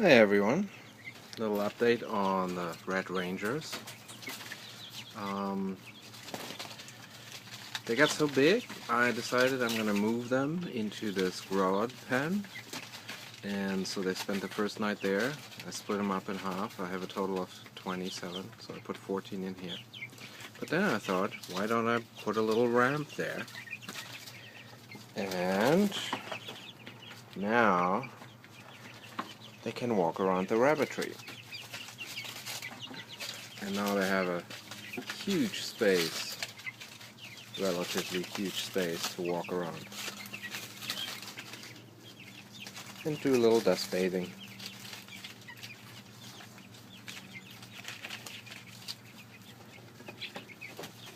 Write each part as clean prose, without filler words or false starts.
Hey everyone, little update on the Red Rangers. They got so big, I decided I'm gonna move them into this grow-out pen. And so they spent the first night there. I split them up in half. I have a total of 27, so I put 14 in here. But then I thought, why don't I put a little ramp there? And now they can walk around the Rabbitry. And now they have a huge space, relatively huge space to walk around. And do a little dust bathing.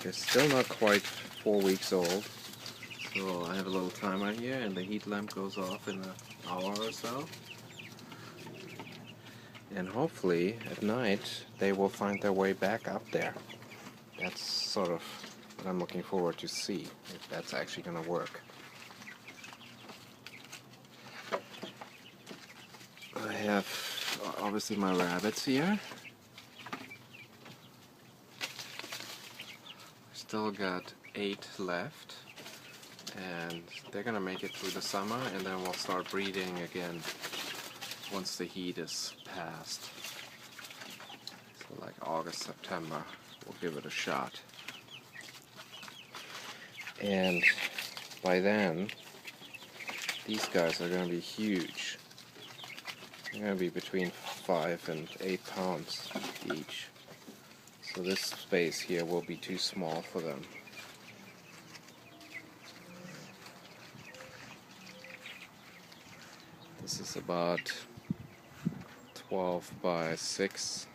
They're still not quite 4 weeks old, so I have a little timer here and the heat lamp goes off in an hour or so. And hopefully at night they will find their way back up there. That's sort of what I'm looking forward to see, if that's actually going to work. I have obviously my rabbits here. Still got 8 left, and they're gonna make it through the summer, and then we'll start breeding again once the heat is past. So like August, September, we'll give it a shot. And by then, these guys are gonna be huge. They're gonna be between 5 and 8 pounds each. So this space here will be too small for them. This is about 12 by 6.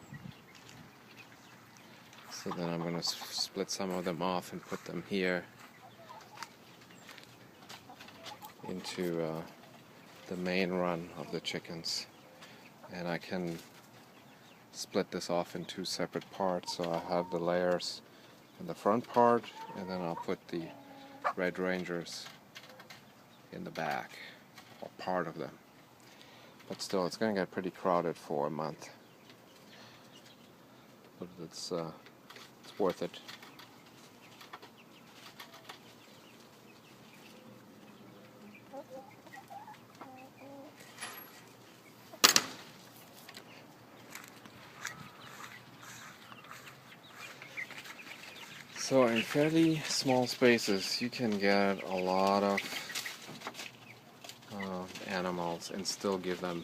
So then I'm going to split some of them off and put them here into the main run of the chickens. And I can split this off in 2 separate parts, so I have the layers in the front part, and then I'll put the Red Rangers in the back, or part of them. But still, it's going to get pretty crowded for a month, but it's worth it. So in fairly small spaces you can get a lot of animals and still give them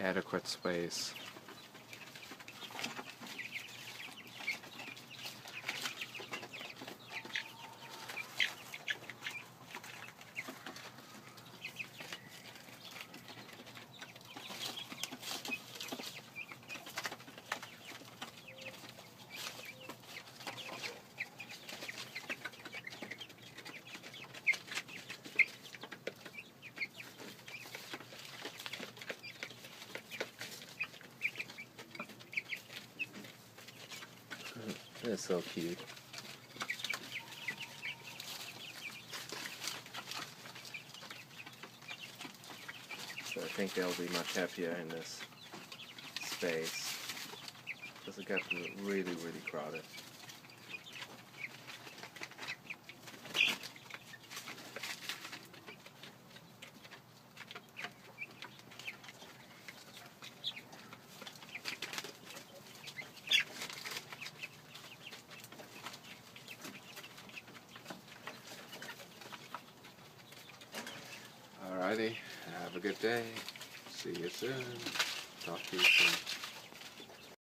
adequate space. They're so cute. So I think they'll be much happier in this space, because it got really, really crowded. Alrighty, have a good day. See you soon. Talk to you soon.